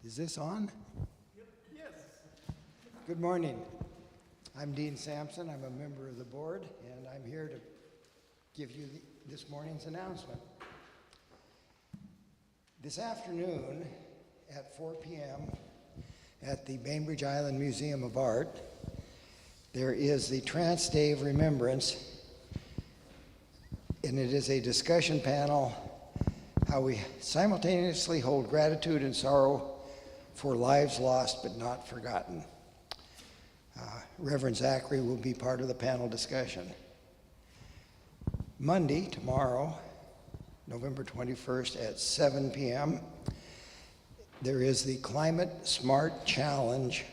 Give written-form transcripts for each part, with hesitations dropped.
Is this on? Yes. Good morning. I'm Dean Sampson. I'm a member of the board, and I'm here to give you this morning's announcement. This afternoon at 4 p.m. at the Bainbridge Island Museum of Art, there is the Trance Day of Remembrance, and it is a discussion panel how we simultaneously hold gratitude and sorrow for lives lost but not forgotten. Reverend Zachary will be part of the panel discussion. Monday, tomorrow, November 21st at 7 p.m., there is the Climate Smart Challenge.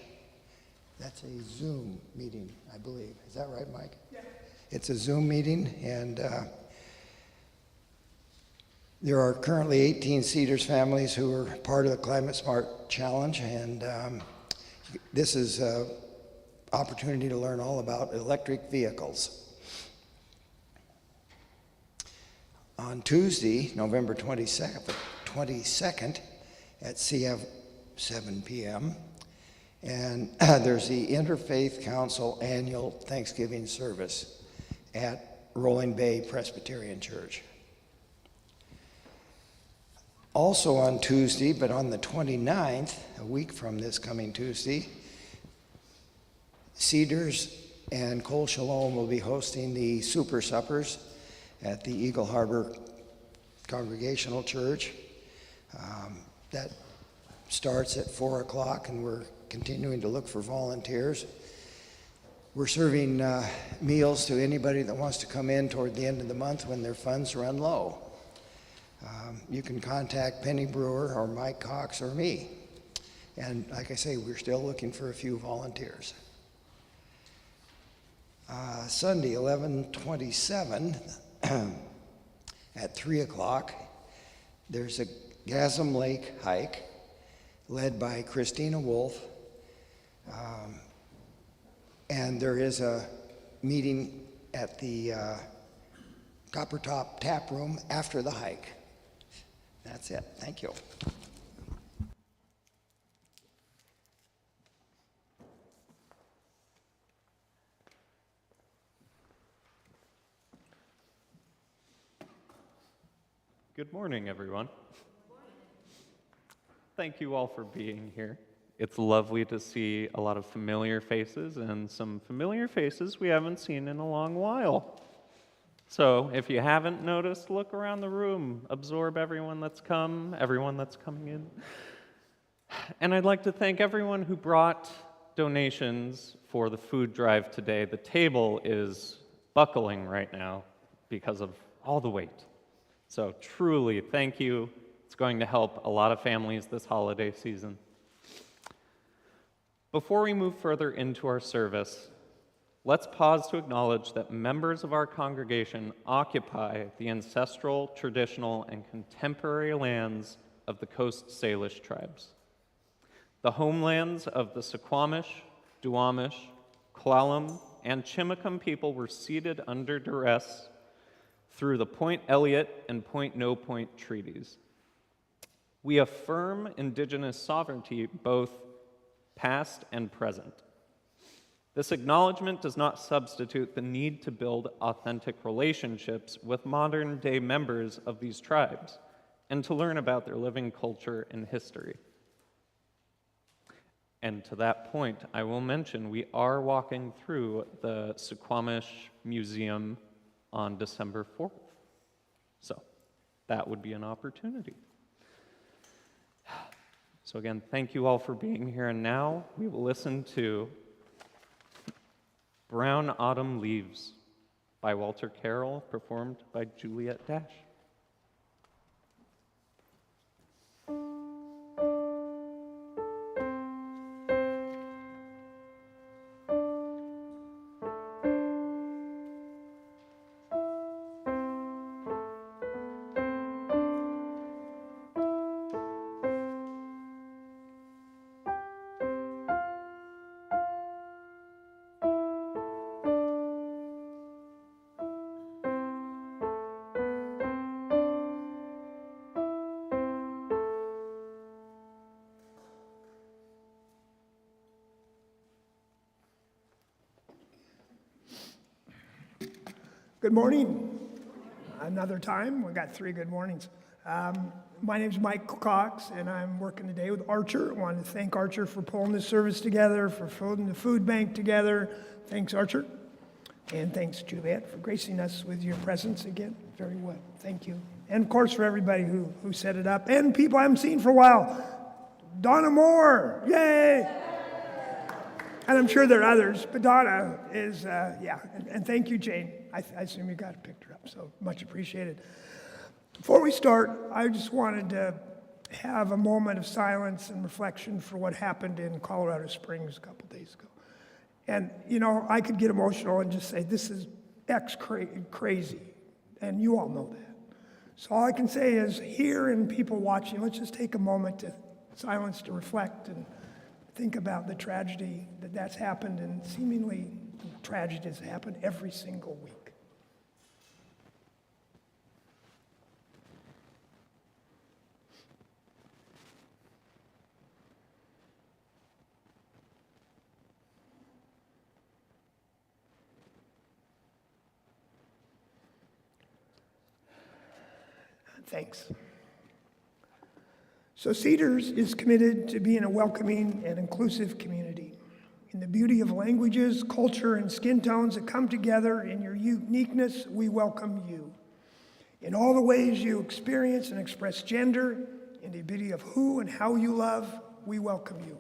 That's a Zoom meeting, I believe. Is that right, Mike? Yeah. It's a Zoom meeting, and there are currently 18 Cedars families who are part of the Climate Smart Challenge, and this is an opportunity to learn all about electric vehicles. On Tuesday, November 22nd at CF 7 p.m., and there's the Interfaith Council annual Thanksgiving service at Rolling Bay Presbyterian Church. Also on Tuesday, but on the 29th, a week from this coming Tuesday, Cedars and Cole Shalom will be hosting the Super Suppers at the Eagle Harbor Congregational Church. That starts at 4 o'clock, and we're continuing to look for volunteers. We're serving meals to anybody that wants to come in toward the end of the month when their funds run low. You can contact Penny Brewer or Mike Cox or me. And like I say, we're still looking for a few volunteers. Sunday, 11/27 at 3 o'clock, there's a Gasm Lake hike led by Christina Wolf. And there is a meeting at the Copper Top Tap Room after the hike. That's it. Thank you. Good morning, everyone. Thank you all for being here. It's lovely to see a lot of familiar faces and some familiar faces we haven't seen in a long while. So if you haven't noticed, look around the room, absorb everyone that's come, everyone that's coming in. And I'd like to thank everyone who brought donations for the food drive today. The table is buckling right now because of all the weight. So truly, thank you. It's going to help a lot of families this holiday season. Before we move further into our service, let's pause to acknowledge that members of our congregation occupy the ancestral, traditional, and contemporary lands of the Coast Salish tribes. The homelands of the Suquamish, Duwamish, Klallam, and Chimacum people were ceded under duress through the Point Elliott and Point No Point treaties. We affirm Indigenous sovereignty both past and present. This acknowledgement does not substitute the need to build authentic relationships with modern-day members of these tribes and to learn about their living culture and history. And to that point, I will mention we are walking through the Suquamish Museum on December 4th. So that would be an opportunity. So again, thank you all for being here. And now we will listen to Brown Autumn Leaves by Walter Carroll, performed by Juliet Dash. Good morning. Another time. We got 3 good mornings. My name's Mike Cox, and I'm working today with Archer. I want to thank Archer for pulling this service together, for pulling the food bank together. Thanks, Archer. And thanks, Juliet, for gracing us with your presence again. Very well. Thank you. And of course, for everybody who set it up, and people I haven't seen for a while. Donna Moore. Yay! And I'm sure there are others, but Donna is, yeah. And thank you, Jane. I assume you got it picked her up, so much appreciated. Before we start, I just wanted to have a moment of silence and reflection for what happened in Colorado Springs a couple days ago. And, you know, I could get emotional and just say, this is crazy, and you all know that. So all I can say is, here and people watching, let's just take a moment to silence to reflect and think about the tragedy that's happened, and seemingly tragedies happen every single week. Thanks. So Cedars is committed to being a welcoming and inclusive community. In the beauty of languages, culture, and skin tones that come together in your uniqueness, we welcome you. In all the ways you experience and express gender, in the beauty of who and how you love, we welcome you.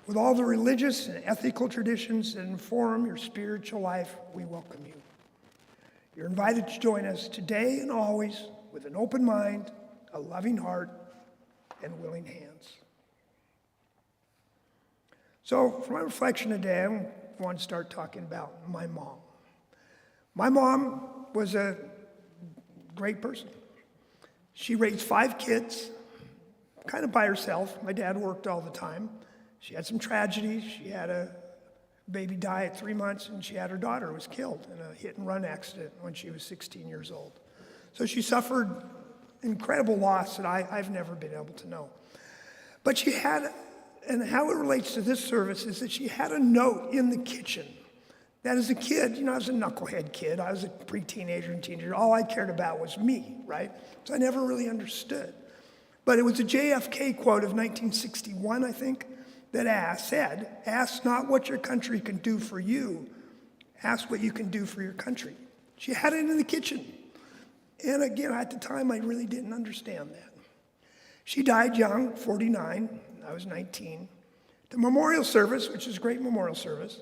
With all the religious and ethical traditions that inform your spiritual life, we welcome you. You're invited to join us today and always with an open mind, a loving heart, and willing hands. So for my reflection today, I want to start talking about my mom. My mom was a great person. She raised 5 kids, kind of by herself. My dad worked all the time. She had some tragedies. She had a baby die at 3 months, and she had her daughter who was killed in a hit-and-run accident when she was 16 years old. So she suffered incredible loss that I've never been able to know. But she had, and how it relates to this service is that she had a note in the kitchen that as a kid, you know, I was a knucklehead kid. I was a pre-teenager and teenager. All I cared about was me, right? So I never really understood. But it was a JFK quote of 1961, I think, that said, ask not what your country can do for you, ask what you can do for your country. She had it in the kitchen. And again, at the time, I really didn't understand that. She died young, 49. I was 19. The memorial service, which is a great memorial service,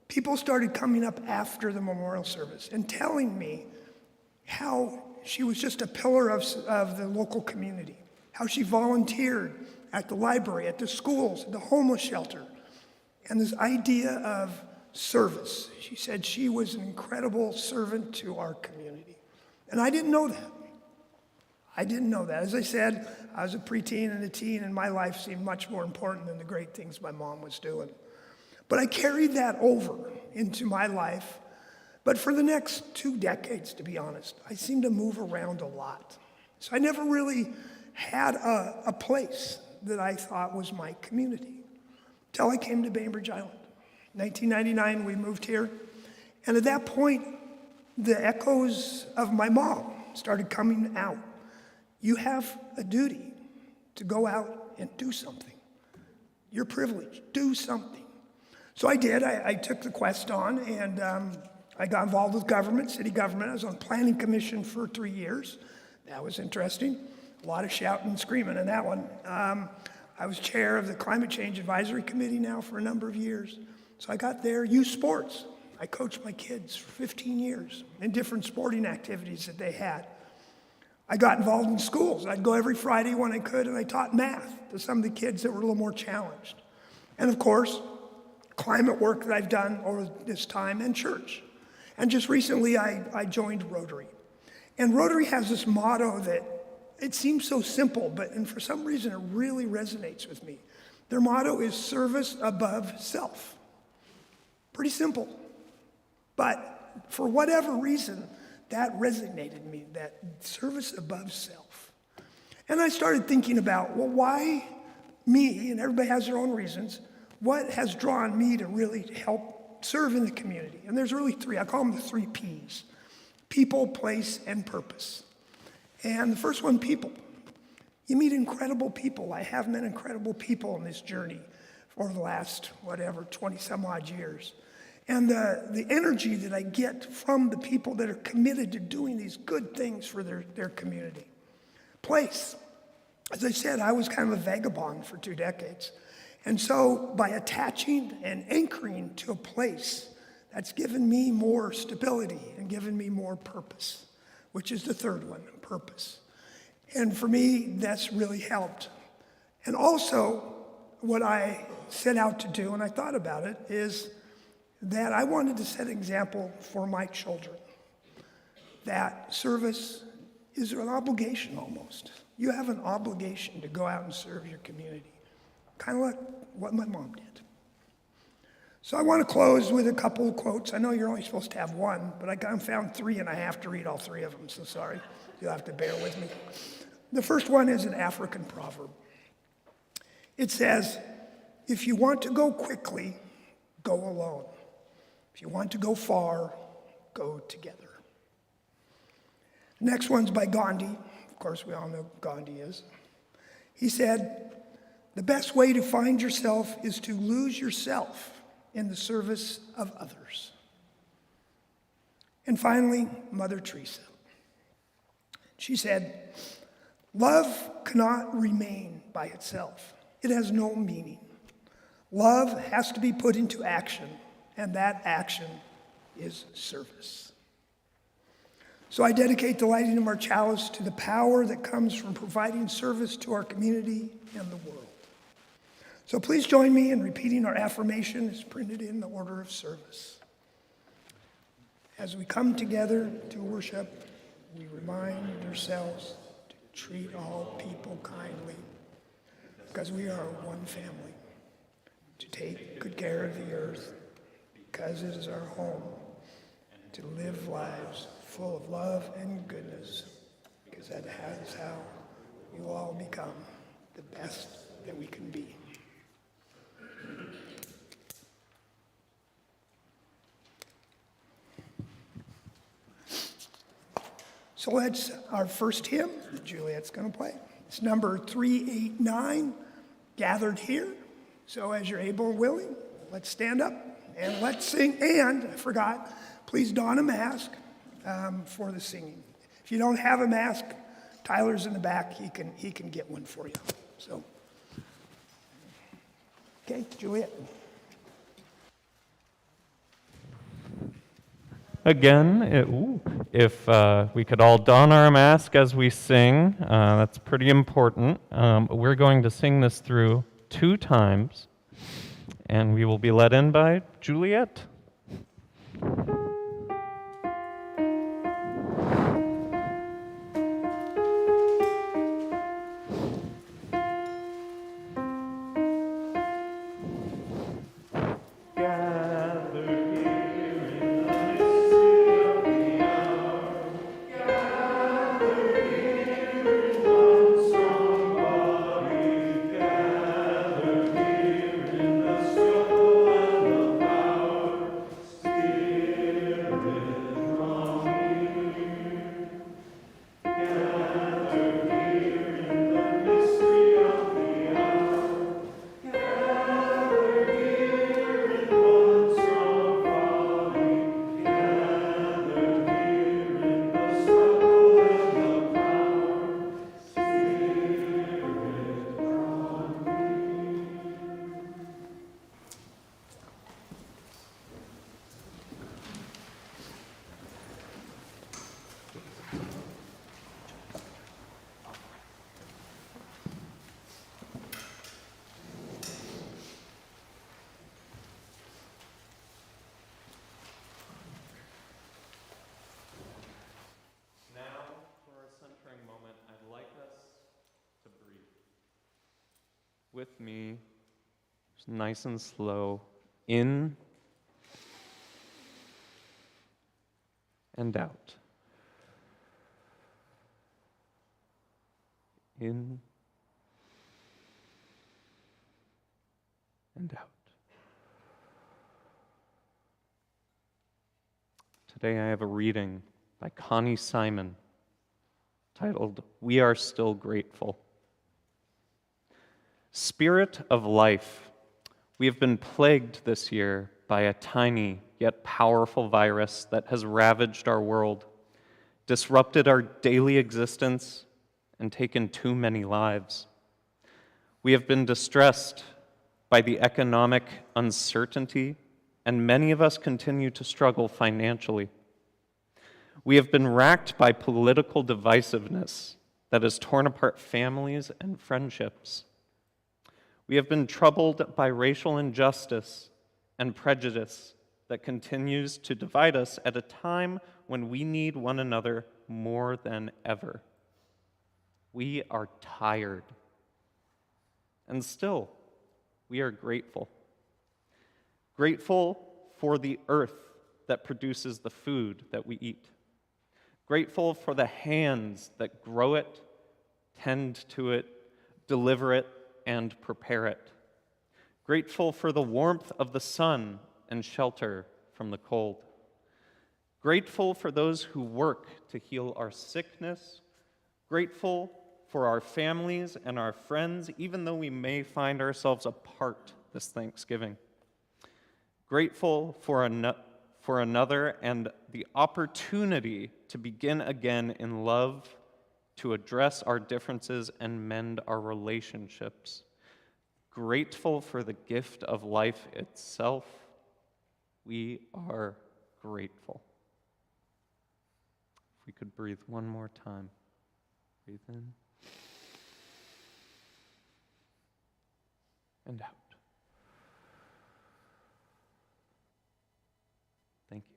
people started coming up after the memorial service and telling me how she was just a pillar of the local community, how she volunteered at the library, at the schools, at the homeless shelter, and this idea of service. She said she was an incredible servant to our community. And I didn't know that. I didn't know that. As I said, I was a preteen and a teen, and my life seemed much more important than the great things my mom was doing. But I carried that over into my life. But for the next 2 decades, to be honest, I seemed to move around a lot. So I never really had a place that I thought was my community until I came to Bainbridge Island. 1999, we moved here. And at that point, the echoes of my mom started coming out. You have a duty to go out and do something. You're privileged. Do something. So I did. I took the quest on, and I got involved with government, city government. I was on planning commission for 3 years. That was interesting. A lot of shouting and screaming in that one. I was chair of the Climate Change Advisory Committee now for a number of years. So I got there. Youth sports. I coached my kids for 15 years in different sporting activities that they had. I got involved in schools. I'd go every Friday when I could, and I taught math to some of the kids that were a little more challenged. And of course, climate work that I've done over this time, and church. And just recently, I joined Rotary. And Rotary has this motto that it seems so simple, and for some reason it really resonates with me. Their motto is service above self. Pretty simple. But for whatever reason, that resonated with me, that service above self. And I started thinking about, well, why me? And everybody has their own reasons. What has drawn me to really help serve in the community? And there's really three. I call them the 3 Ps: people, place, and purpose. And the first one, people. You meet incredible people. I have met incredible people in this journey for the last, 20 some odd years. And the energy that I get from the people that are committed to doing these good things for their community. Place. As I said, I was kind of a vagabond for 2 decades. And so by attaching and anchoring to a place, that's given me more stability and given me more purpose, which is the third one, purpose. And for me, that's really helped. And also, what I set out to do, and I thought about it, is that I wanted to set an example for my children. That service is an obligation almost. You have an obligation to go out and serve your community. Kind of like what my mom did. So I want to close with a couple of quotes. I know you're only supposed to have one, but I found 3 and I have to read all 3 of them, so sorry. You'll have to bear with me. The first one is an African proverb. It says, if you want to go quickly, go alone. If you want to go far, go together. The next one's by Gandhi. Of course, we all know who Gandhi is. He said, the best way to find yourself is to lose yourself in the service of others. And finally, Mother Teresa. She said, love cannot remain by itself. It has no meaning. Love has to be put into action, and that action is service. So I dedicate the lighting of our chalice to the power that comes from providing service to our community and the world. So please join me in repeating our affirmation as printed in the order of service. As we come together to worship, we remind ourselves to treat all people kindly, because we are one family, to take good care of the earth, because it is our home, to live lives full of love and goodness, because that is how we will all become the best that we can be. So that's our first hymn that Juliet's going to play. It's number 389, Gathered Here. So as you're able and willing, let's stand up and let's sing. And, I forgot, please don a mask for the singing. If you don't have a mask, Tyler's in the back. He can get one for you. So, okay, Juliet. Again, if we could all don our mask as we sing, that's pretty important. We're going to sing this through 2 times, and we will be led in by Juliet. with me, just nice and slow, in and out. In and out. Today I have a reading by Connie Simon titled, "We Are Still Grateful." Spirit of life, we have been plagued this year by a tiny yet powerful virus that has ravaged our world, disrupted our daily existence, and taken too many lives. We have been distressed by the economic uncertainty, and many of us continue to struggle financially. We have been racked by political divisiveness that has torn apart families and friendships. We have been troubled by racial injustice and prejudice that continues to divide us at a time when we need one another more than ever. We are tired. And still, we are grateful. Grateful for the earth that produces the food that we eat. Grateful for the hands that grow it, tend to it, deliver it, and prepare it. Grateful for the warmth of the sun and shelter from the cold. Grateful for those who work to heal our sickness. Grateful for our families and our friends, even though we may find ourselves apart this Thanksgiving. Grateful for another and the opportunity to begin again in love, to address our differences and mend our relationships. Grateful for the gift of life itself. We are grateful. If we could breathe one more time. Breathe in and out. Thank you.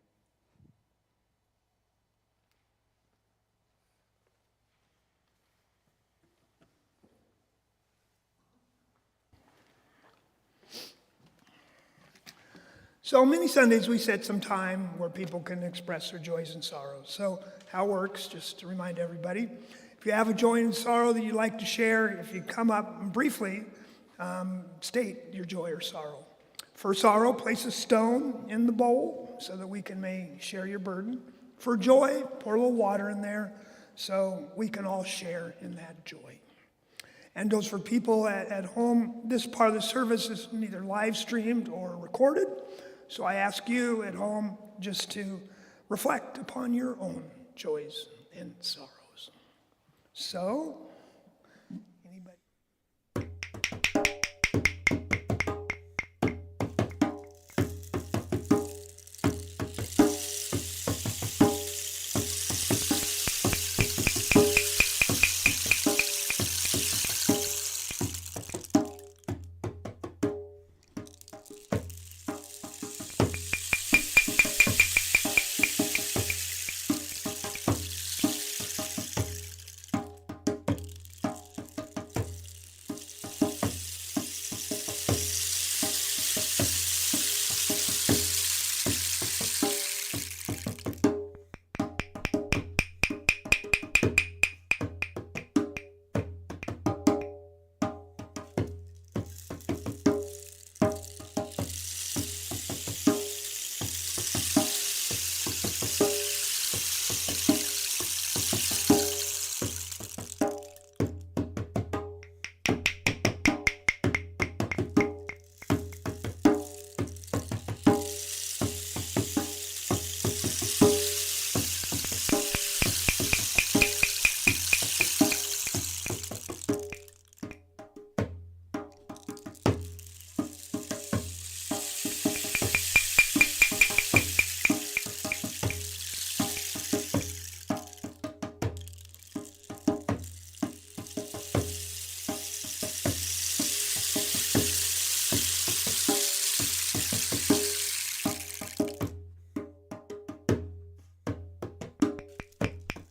So many Sundays we set some time where people can express their joys and sorrows. So how it works, just to remind everybody, if you have a joy and sorrow that you'd like to share, if you come up and briefly state your joy or sorrow. For sorrow, place a stone in the bowl so that we may share your burden. For joy, pour a little water in there so we can all share in that joy. And those for people at home, this part of the service is neither live streamed or recorded. So I ask you at home just to reflect upon your own joys and sorrows. So, anybody?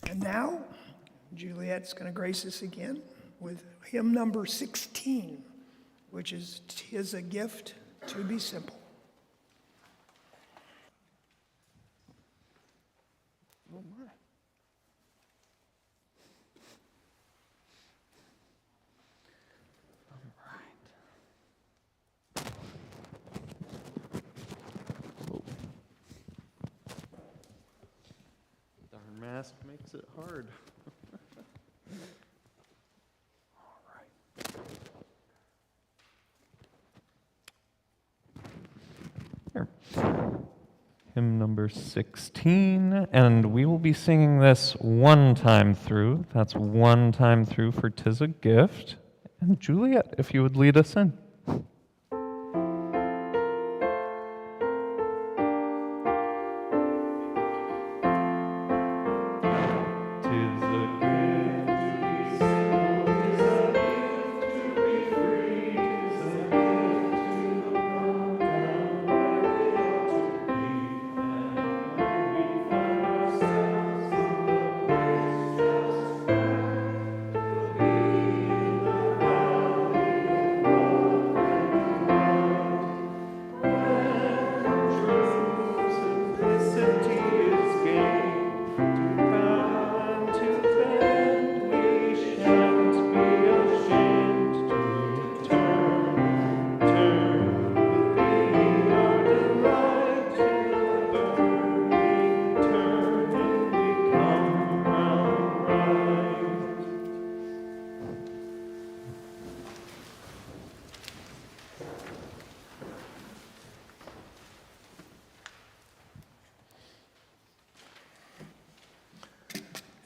And now, Juliet's going to grace us again with hymn number 16, which is 'tis a gift to be simple. Darn mask makes it hard. Here. Hymn number 16, and we will be singing this one time through. That's one time through for 'Tis a Gift. And Juliet, if you would lead us in.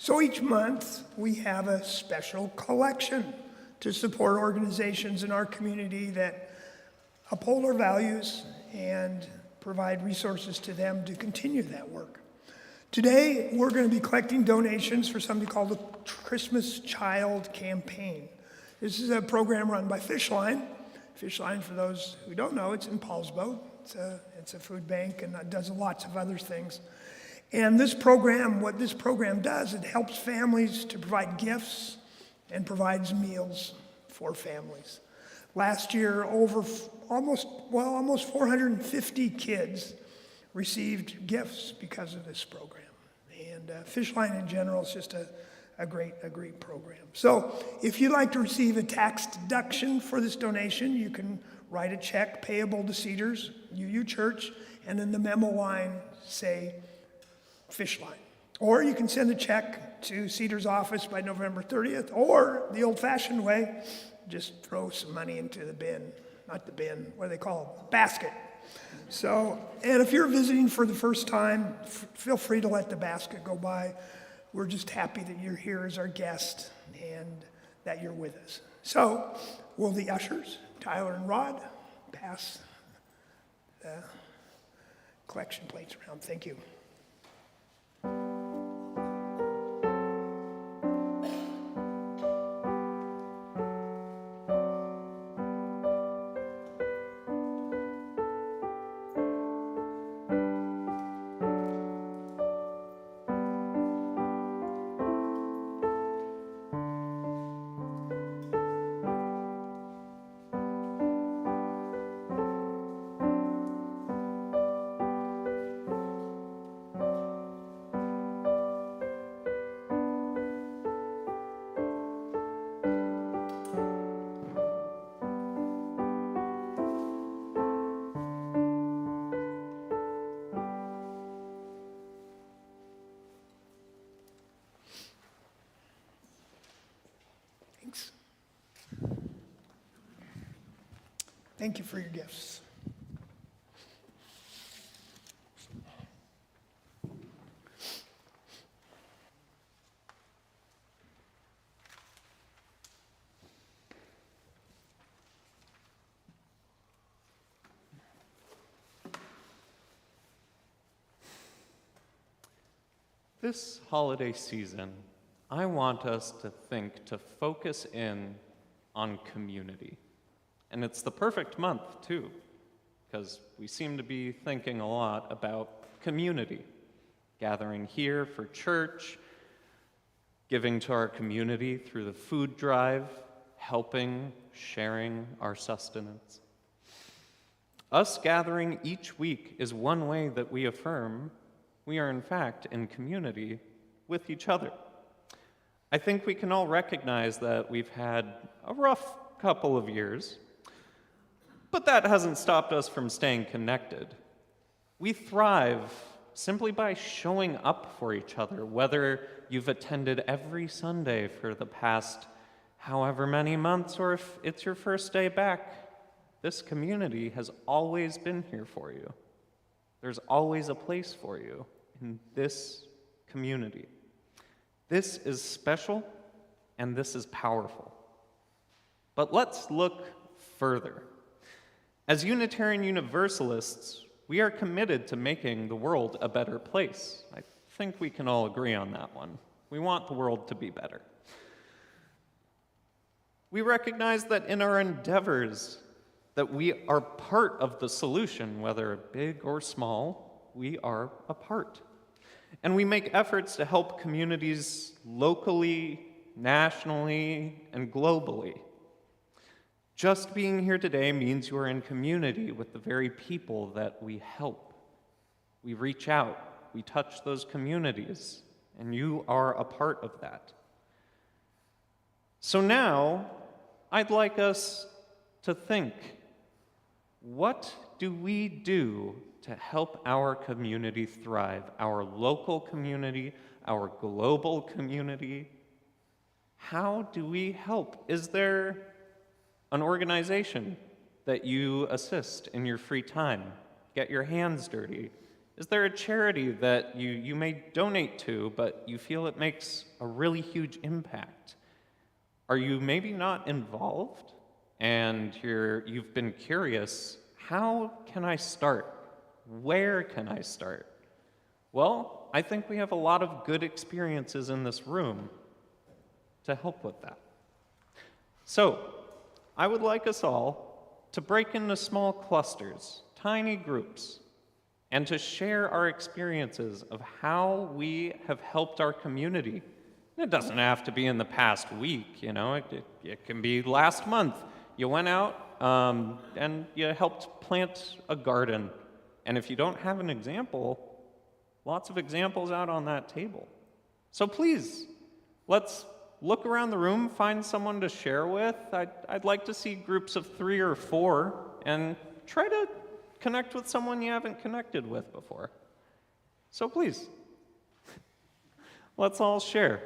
So each month, we have a special collection to support organizations in our community that uphold our values and provide resources to them to continue that work. Today, we're going to be collecting donations for something called the Christmas Child Campaign. This is a program run by Fishline. Fishline, for those who don't know, it's in Paulsbo. It's a food bank and it does lots of other things. And this program, what this program does, it helps families to provide gifts and provides meals for families. Last year, almost 450 kids received gifts because of this program. And Fishline in general is just a great program. So if you'd like to receive a tax deduction for this donation, you can write a check payable to Cedars, UU Church, and in the memo line say Fishline. Or you can send a check to Cedars office by November 30th, or the old-fashioned way, just throw some money into the bin. Not the bin, what do they call it? Basket. So, and if you're visiting for the first time, feel free to let the basket go by. We're just happy that you're here as our guest and that you're with us. So, will the ushers, Tyler and Rod, pass the collection plates around? Thank you. Thanks. Thank you for your gifts. This holiday season, I want us to focus in on community. And it's the perfect month, too, because we seem to be thinking a lot about community, gathering here for church, giving to our community through the food drive, helping, sharing our sustenance. Us gathering each week is one way that we affirm we are in fact in community with each other. I think we can all recognize that we've had a rough couple of years, but that hasn't stopped us from staying connected. We thrive simply by showing up for each other, whether you've attended every Sunday for the past however many months or if it's your first day back. This community has always been here for you. There's always a place for you in this community. This is special and this is powerful. But let's look further. As Unitarian Universalists, we are committed to making the world a better place. I think we can all agree on that one. We want the world to be better. We recognize that in our endeavors that we are part of the solution, whether big or small, we are a part. And we make efforts to help communities locally, nationally, and globally. Just being here today means you are in community with the very people that we help. We reach out, we touch those communities, and you are a part of that. So now, I'd like us to think, what do we do to help our community thrive, our local community, our global community? How do we help? Is there an organization that you assist in your free time? Get your hands dirty? Is there a charity that you may donate to, but you feel it makes a really huge impact? Are you maybe not involved and you've been curious, how can I start? Where can I start? Well, I think we have a lot of good experiences in this room to help with that. So, I would like us all to break into small clusters, tiny groups, and to share our experiences of how we have helped our community. It doesn't have to be in the past week, it can be last month. You went out and you helped plant a garden. And if you don't have an example, lots of examples out on that table. So please, let's look around the room, find someone to share with. I'd like to see groups of 3 or 4 and try to connect with someone you haven't connected with before. So please, let's all share.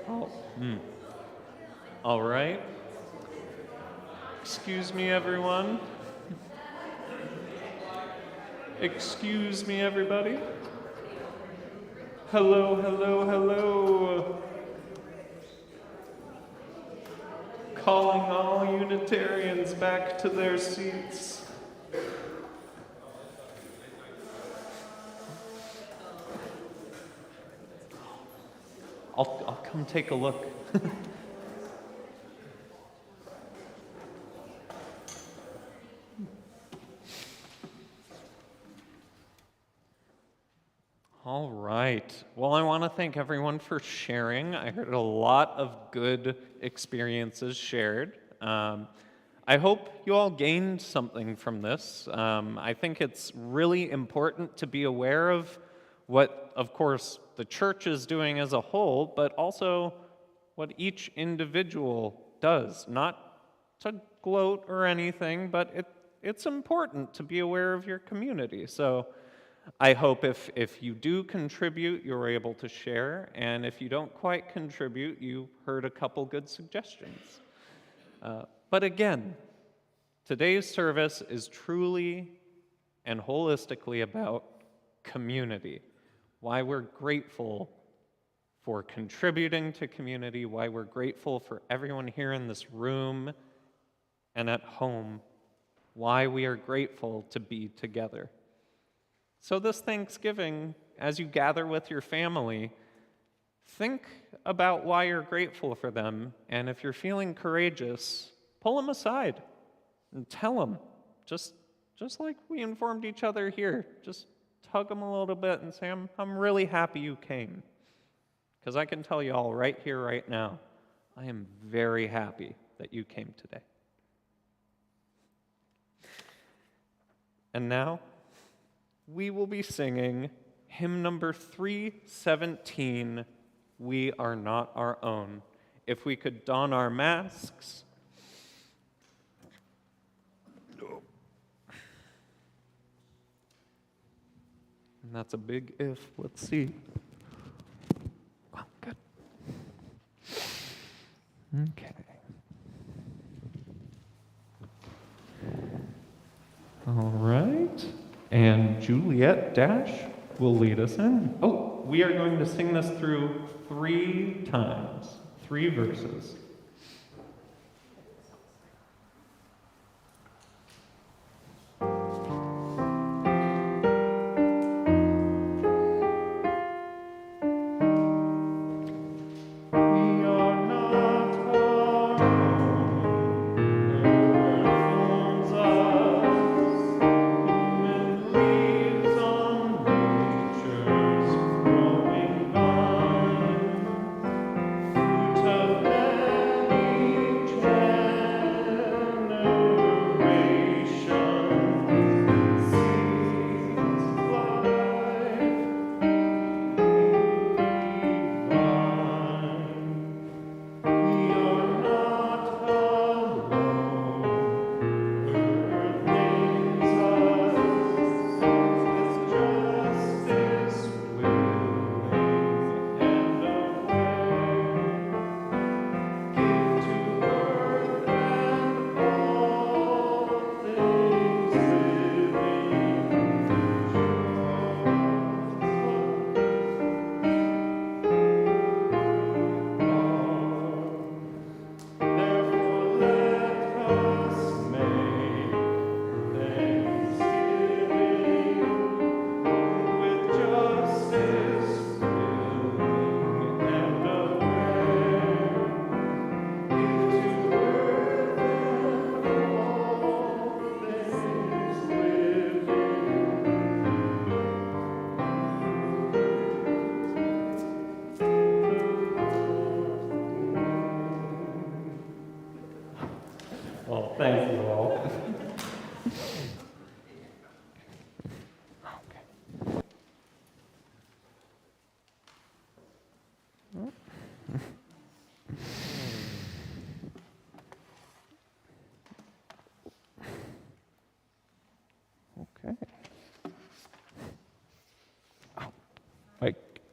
Oh, all right. Excuse me, everyone. Excuse me, everybody. Hello, hello, hello. Calling all Unitarians back to their seats. I'll come take a look. All right. Well, I want to thank everyone for sharing. I heard a lot of good experiences shared. I hope you all gained something from this. I think it's really important to be aware of what, of course, the church is doing as a whole, but also what each individual does. Not to gloat or anything, but it's important to be aware of your community. So I hope if you do contribute, you're able to share, and if you don't quite contribute, you heard a couple good suggestions. But again, today's service is truly and holistically about community, why we're grateful for contributing to community, why we're grateful for everyone here in this room and at home, why we are grateful to be together. So this Thanksgiving, as you gather with your family, think about why you're grateful for them, and if you're feeling courageous, pull them aside and tell them, just like we informed each other here, just hug them a little bit and say, I'm really happy you came. Because I can tell you all right here, right now, I am very happy that you came today. And now, we will be singing hymn number 317, We Are Not Our Own. If we could don our masks. And that's a big if. Let's see. Oh, good. Okay. All right. And Juliet Dash will lead us in. Oh, we are going to sing this through 3 times, 3 verses. Of Okay. Oh, Mike. Do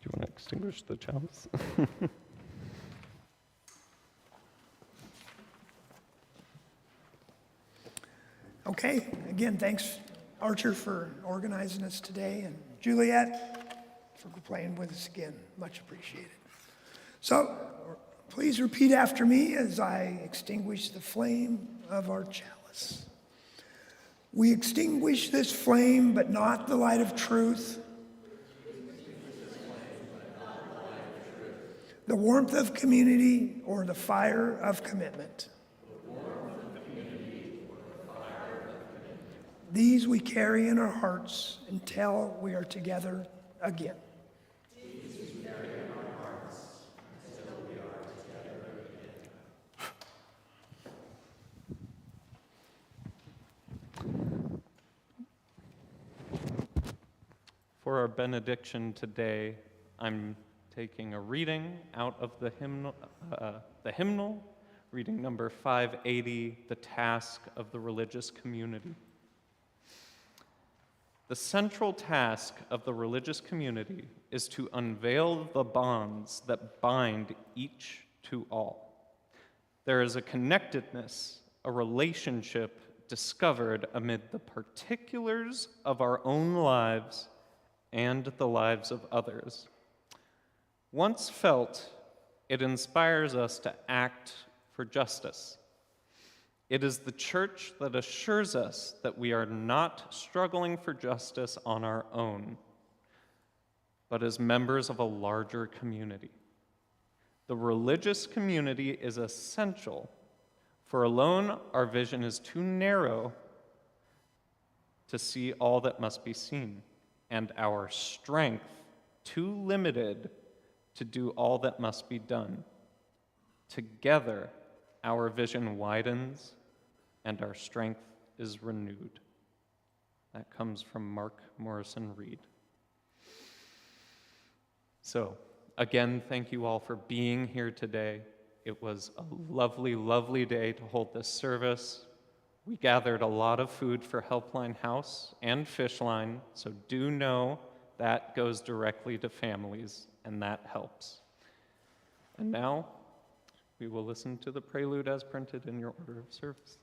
you want to extinguish the chalice? Okay, again, thanks, Archer, for organizing us today, and Juliet for playing with us again. Much appreciated. So, please repeat after me as I extinguish the flame of our chalice. We extinguish this flame, but not the light of truth. The warmth of community or the fire of commitment. These we carry in our hearts until we are together again. For our benediction today, I'm taking a reading out of the hymnal, reading number 580, The Task of the Religious Community. The central task of the religious community is to unveil the bonds that bind each to all. There is a connectedness, a relationship discovered amid the particulars of our own lives and the lives of others. Once felt, it inspires us to act for justice. It is the church that assures us that we are not struggling for justice on our own, but as members of a larger community. The religious community is essential, for alone our vision is too narrow to see all that must be seen, and our strength too limited to do all that must be done. Together, our vision widens and our strength is renewed. That comes from Mark Morrison Reed. So, again, thank you all for being here today. It was a lovely, lovely day to hold this service. We gathered a lot of food for Helpline House and Fishline, so do know that goes directly to families, and that helps. And now, we will listen to the prelude as printed in your order of service.